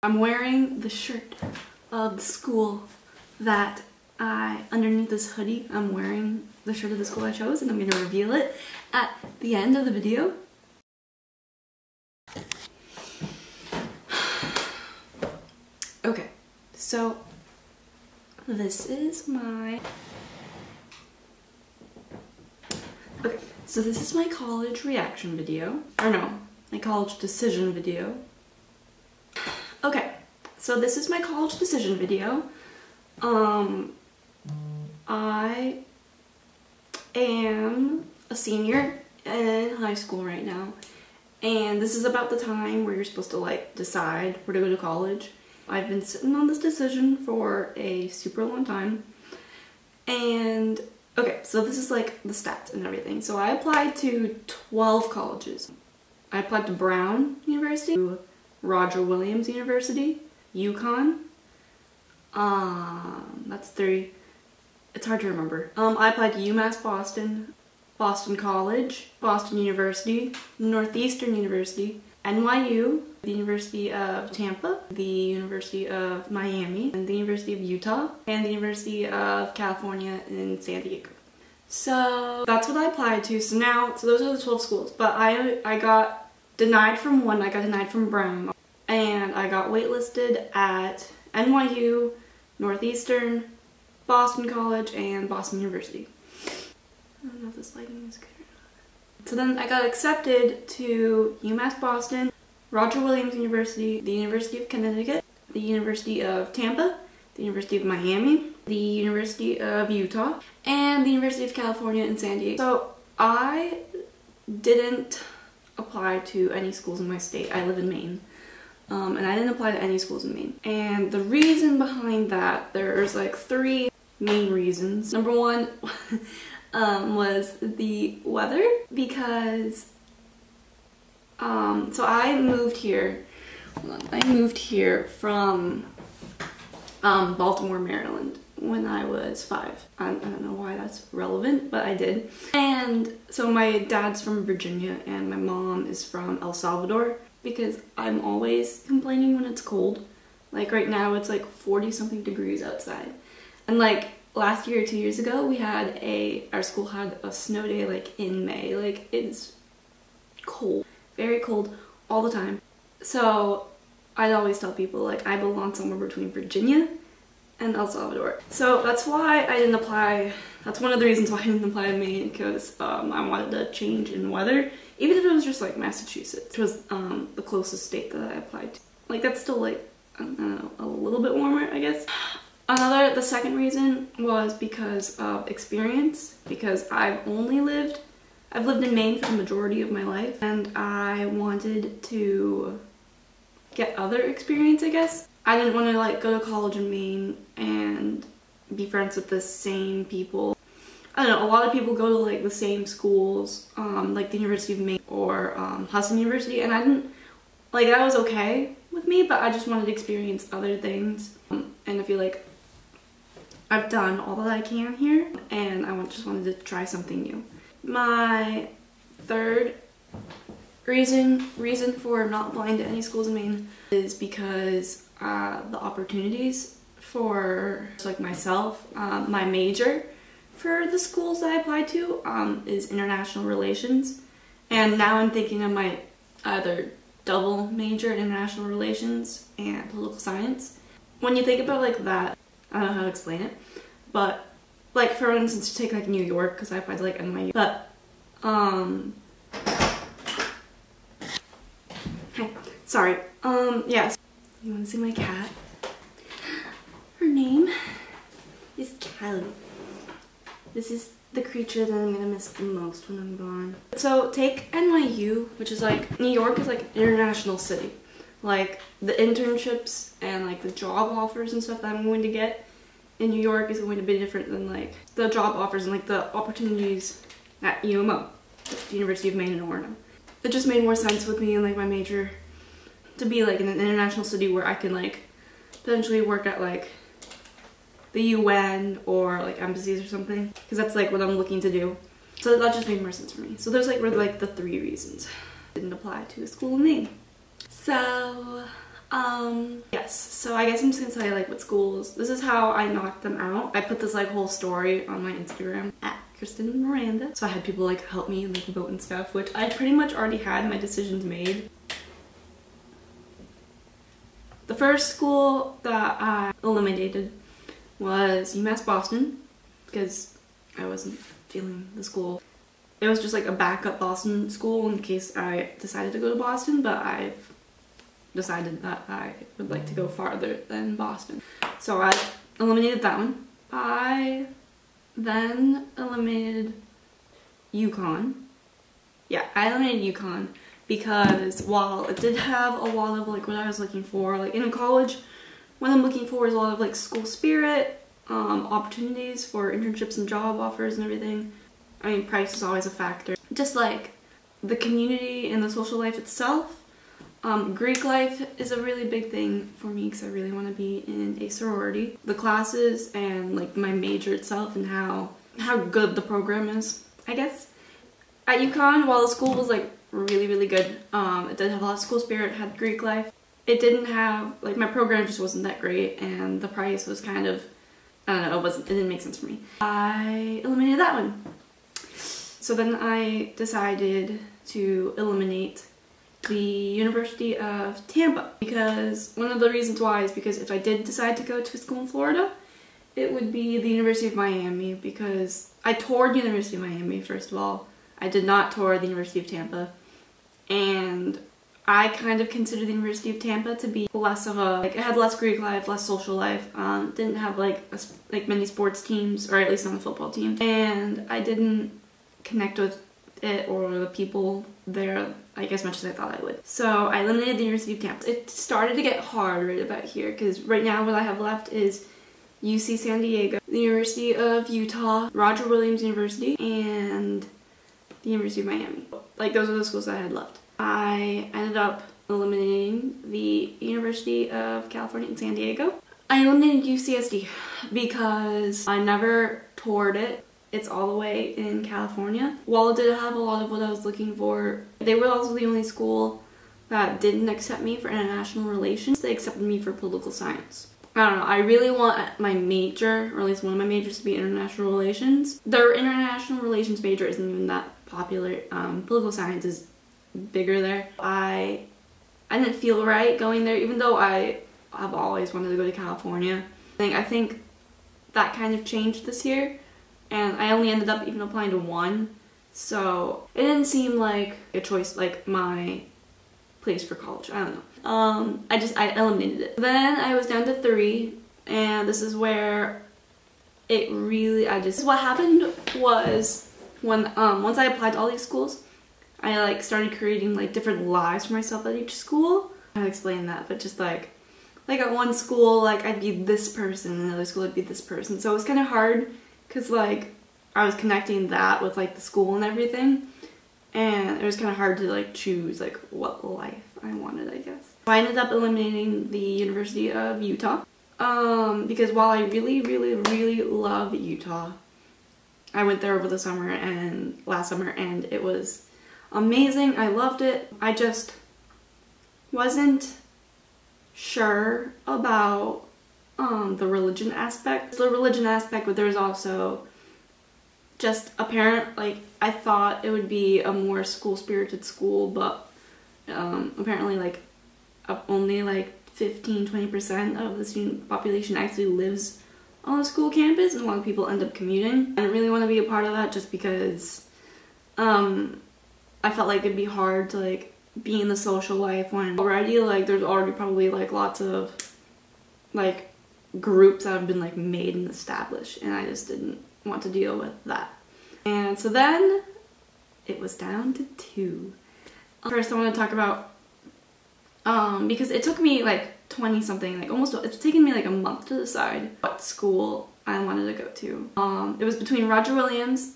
I'm wearing the shirt of the school that underneath this hoodie, I'm wearing the shirt of the school I chose, and I'm going to reveal it at the end of the video. Okay, so this is my... Okay, so this is my college reaction video. Or no, my college decision video. Okay, so this is my college decision video. I am a senior in high school right now, and this is about the time where you're supposed to like decide where to go to college. I've been sitting on this decision for a super long time, and okay, so this is like the stats and everything. So I applied to 12 colleges. I applied to Brown University, to Roger Williams University, UConn, that's 3. It's hard to remember. I applied to UMass Boston, Boston College, Boston University, Northeastern University, NYU, the University of Tampa, the University of Miami, and the University of Utah, and the University of California in San Diego. So that's what I applied to. So those are the 12 schools. But I got denied from one. I got denied from Brown, and I got waitlisted at NYU, Northeastern, Boston College, and Boston University. I don't know if this lighting is good or not. So then I got accepted to UMass Boston, Roger Williams University, the University of Connecticut, the University of Tampa, the University of Miami, the University of Utah, and the University of California in San Diego. So I didn't apply to any schools in my state. I live in Maine. And I didn't apply to any schools in Maine. And the reason behind that, there's like 3 main reasons. Number 1 was the weather, because so I moved here from Baltimore, Maryland when I was 5. I don't know why that's relevant, but I did. And so my dad's from Virginia and my mom is from El Salvador, because I'm always complaining when it's cold. Like right now it's like 40 something degrees outside. And like last year or 2 years ago, our school had a snow day like in May. Like it's cold, very cold all the time. So I'd always tell people like I belong somewhere between Virginia and El Salvador. So that's why I didn't apply. That's one of the reasons why I didn't apply to Maine, because I wanted a change in weather. Even if it was just like Massachusetts, which was the closest state that I applied to. Like that's still like, I don't know, a little bit warmer, I guess. The second reason was because of experience, because I've lived in Maine for the majority of my life, and I wanted to get other experience, I guess. I didn't want to like go to college in Maine and be friends with the same people. I don't know, a lot of people go to like the same schools, like the University of Maine or Hudson University, and I didn't, like that was okay with me, but I just wanted to experience other things. And I feel like I've done all that I can here, and I just wanted to try something new. My third reason for not applying to any schools in Maine is because the opportunities for like myself, my major for the schools that I applied to is international relations, and now I'm thinking I might either double major in international relations and political science. When you think about like that, I don't know how to explain it, but like for instance, take like New York, because I applied to like NYU, but hey, sorry, yes, you want to see my cat? Her name is Kelly. This is the creature that I'm gonna miss the most when I'm gone. So take NYU, which is like, New York is like an international city. Like the internships and like the job offers and stuff that I'm going to get in New York is going to be different than like the job offers and like the opportunities at UMO, the University of Maine in Orono. It just made more sense with me and like my major to be like in an international city where I can like potentially work at like the UN or like embassies or something, because that's like what I'm looking to do. So that just made more sense for me. So those like were like the 3 reasons I didn't apply to a school in Maine. So Yes, so I guess I'm just gonna tell you like what schools, this is how I knocked them out. I put this like whole story on my Instagram at Kristen and Miranda. So I had people like help me like vote and stuff, which I pretty much already had my decisions made. The first school that I eliminated was UMass Boston because I wasn't feeling the school. It was just like a backup Boston school in case I decided to go to Boston, but I've decided that I would like to go farther than Boston. So I eliminated that one. I then eliminated UConn. Yeah, I eliminated UConn because while it did have a lot of like what I was looking for, like in college, what I'm looking for is a lot of like school spirit, opportunities for internships and job offers and everything. I mean, price is always a factor. Just like the community and the social life itself. Greek life is a really big thing for me because I really want to be in a sorority. The classes and like my major itself and how good the program is, I guess. At UConn, while the school was like really good, it did have a lot of school spirit, had Greek life. It didn't have, like my program just wasn't that great and the price was kind of, I don't know, it didn't make sense for me. I eliminated that one. So then I decided to eliminate the University of Tampa because one of the reasons why is because if I did decide to go to a school in Florida, it would be the University of Miami because I toured University of Miami first of all. I did not tour the University of Tampa, and I kind of consider the University of Tampa to be less of a, like it had less Greek life, less social life, didn't have like many sports teams, or at least on the football team, and I didn't connect with it or the people there like as much as I thought I would. So I eliminated the University of Tampa. It started to get hard right about here because right now what I have left is UC San Diego, the University of Utah, Roger Williams University, and the University of Miami. Like those are the schools that I had left. I ended up eliminating the University of California in San Diego. I eliminated UCSD because I never toured it. It's all the way in California. While it did have a lot of what I was looking for, they were also the only school that didn't accept me for international relations. They accepted me for political science. I don't know, I really want my major, or at least one of my majors, to be international relations. Their international relations major isn't even that popular. Political science is bigger there. I didn't feel right going there, even though I have always wanted to go to California. I think that kind of changed this year. And I only ended up even applying to one, so it didn't seem like a choice, like my place for college. I don't know. I eliminated it. Then I was down to 3, and this is where it really, what happened was when, once I applied to all these schools, I like started creating like different lives for myself at each school. I don't explain that, but just like at one school, like I'd be this person, and another school I'd be this person. So it was kind of hard. Because, like, I was connecting that with, like, the school and everything. And it was kind of hard to, like, choose, like, what life I wanted, I guess. I ended up eliminating the University of Utah. Because while I really love Utah, I went there over the summer and last summer, and it was amazing. I loved it. I just wasn't sure about the religion aspect. But there's also just apparent, like, I thought it would be a more school-spirited school, but apparently, like, only, like, 15-20% of the student population actually lives on the school campus, and a lot of people end up commuting. I didn't really want to be a part of that just because I felt like it'd be hard to, like, be in the social life when already, like, there's already probably, like, lots of, like, groups that have been like made and established, and I just didn't want to deal with that. And so then it was down to 2. First I want to talk about because it took me like 20 something, like almost, it's taken me like a month to decide what school I wanted to go to. It was between Roger Williams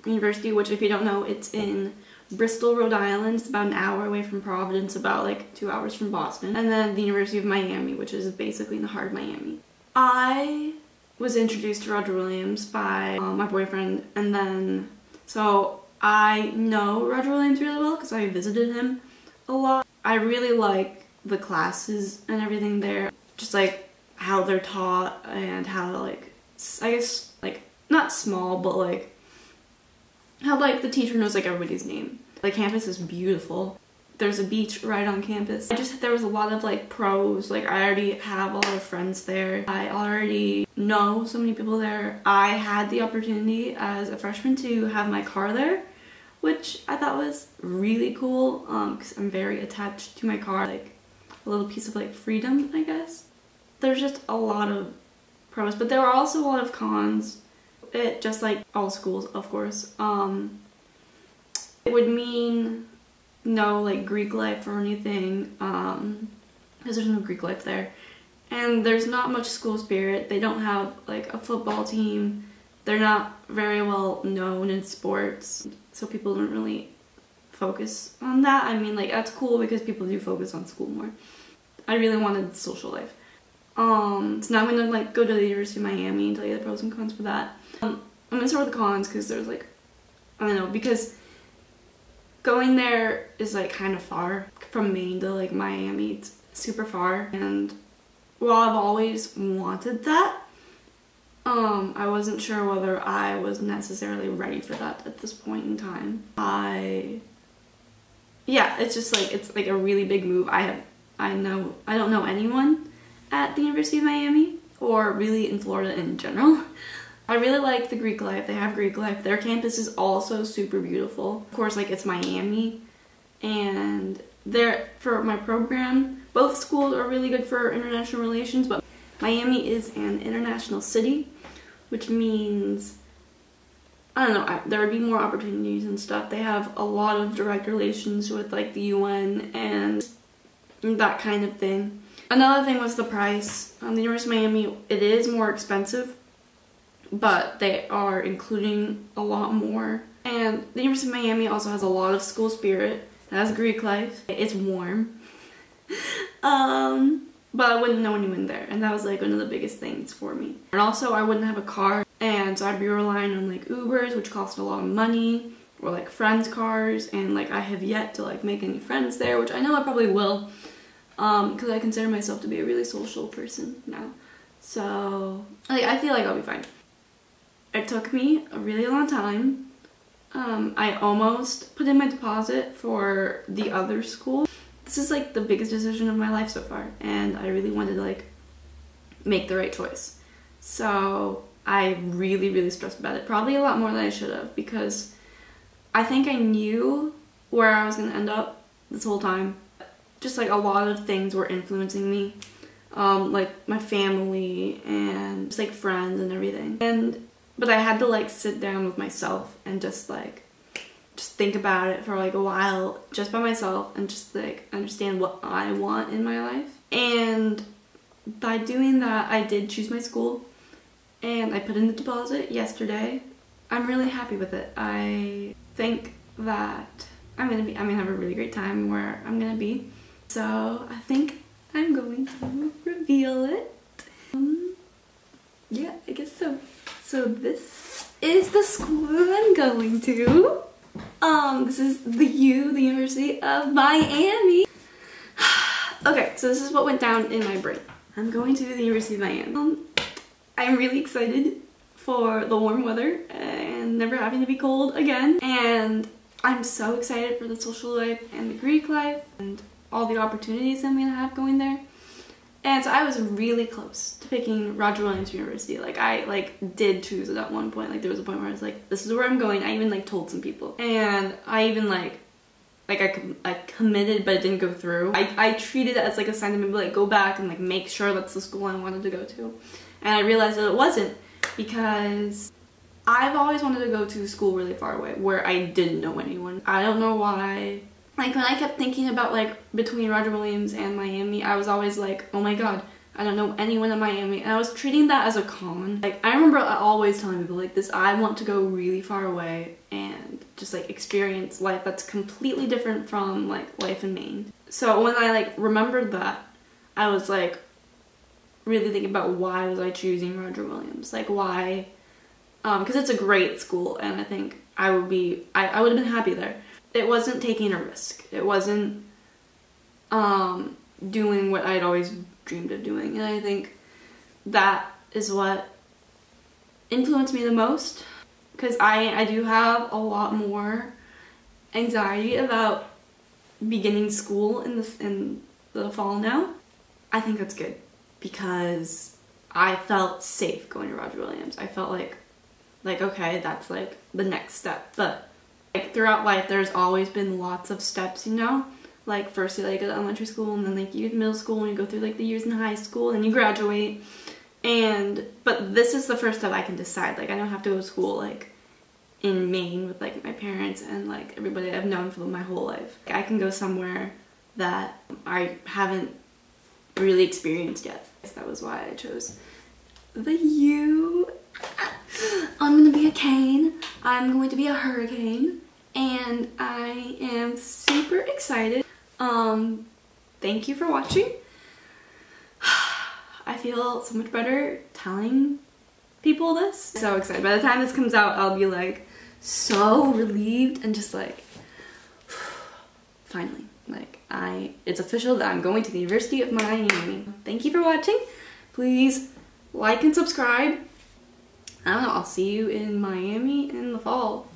University, which if you don't know, it's in Bristol, Rhode Island. It's about an hour away from Providence, about like 2 hours from Boston. And then the University of Miami, which is basically in the heart of Miami. I was introduced to Roger Williams by my boyfriend, and then, so I know Roger Williams really well because I visited him a lot. I really like the classes and everything there. Just like how they're taught and how like, I guess like not small, but like how like the teacher knows like everybody's name. The campus is beautiful. There's a beach right on campus. There was a lot of like pros. Like I already have a lot of friends there. I already know so many people there. I had the opportunity as a freshman to have my car there, which I thought was really cool because I'm very attached to my car. Like a little piece of like freedom, I guess. There's just a lot of pros, but there were also a lot of cons. It just like all schools, of course. It would mean no like Greek life or anything, because there's no Greek life there, and there's not much school spirit. They don't have like a football team. They're not very well known in sports, so people don't really focus on that. I mean, like that's cool because people do focus on school more. I really wanted social life. So now I'm gonna like go to the University of Miami and tell you the pros and cons for that. I'm gonna start with the cons because there's like, I don't know, because going there is like kind of far from Maine to like Miami. It's super far, and while I've always wanted that, I wasn't sure whether I was necessarily ready for that at this point in time. Yeah, it's just like, it's like a really big move. I don't know anyone at the University of Miami or really in Florida in general. I really like the Greek life. They have Greek life. Their campus is also super beautiful. Of course, like it's Miami, and for my program, both schools are really good for international relations, but Miami is an international city, which means, I don't know, there would be more opportunities and stuff. They have a lot of direct relations with like the UN and that kind of thing. Another thing was the price. The University of Miami, it is more expensive, but they are including a lot more. And the University of Miami also has a lot of school spirit. It has Greek life. It's warm. But I wouldn't know anyone there, and that was like one of the biggest things for me. And also I wouldn't have a car, and so I'd be relying on like Ubers, which cost a lot of money, or like friends' cars, and like I have yet to like make any friends there, which I know I probably will, because I consider myself to be a really social person now. So like I feel like I'll be fine. It took me a really long time. I almost put in my deposit for the other school. This is like the biggest decision of my life so far, and I really wanted to like make the right choice. So I really stressed about it, probably a lot more than I should have, because I think I knew where I was gonna end up this whole time. Just like a lot of things were influencing me, like my family and just like friends and everything. But I had to like sit down with myself and just think about it for like a while just by myself and just like understand what I want in my life. And by doing that, I did choose my school, and I put in the deposit yesterday. I'm really happy with it. I think that I'm gonna have a really great time where I'm gonna be. So I think I'm going to reveal it. Yeah, I guess so. So this is the school I'm going to. This is the University of Miami. Okay, so this is what went down in my brain. I'm going to the University of Miami. I'm really excited for the warm weather and never having to be cold again. And I'm so excited for the social life and the Greek life and all the opportunities I'm gonna have going there. And so I was really close to picking Roger Williams University. Like I did choose it at one point. Like there was a point where I was like, this is where I'm going. I even like told some people, and I even I committed, but it didn't go through. I treated it as like a sign to maybe like go back and like make sure that's the school I wanted to go to. And I realized that it wasn't, because I've always wanted to go to a school really far away where I didn't know anyone. I don't know why. Like when I kept thinking about like between Roger Williams and Miami, I was always like, oh my god, I don't know anyone in Miami, and I was treating that as a con. Like I remember always telling people like this, I want to go really far away and just like experience life that's completely different from like life in Maine. So when I like remembered that, I was like really thinking about why was I choosing Roger Williams, like why, because it's a great school, and I think I would have been happy there. It wasn't taking a risk. It wasn't doing what I'd always dreamed of doing. And I think that is what influenced me the most, because I do have a lot more anxiety about beginning school in the fall now. I think that's good because I felt safe going to Roger Williams. I felt like okay, that's like the next step. But like throughout life, there's always been lots of steps, you know? Like first you like go to elementary school, and then like you get to middle school, and you go through like the years in high school, and you graduate. But this is the first step I can decide. Like I don't have to go to school like in Maine with like my parents and like everybody I've known for my whole life. I can go somewhere that I haven't really experienced yet. That was why I chose the U. I'm gonna be a cane. I'm going to be a hurricane, and I am super excited. Thank you for watching. I feel so much better telling people this. So excited. By the time this comes out, I'll be like so relieved and just like finally, like it's official that I'm going to the University of Miami. Thank you for watching. Please like and subscribe. I don't know, I'll see you in Miami in the fall.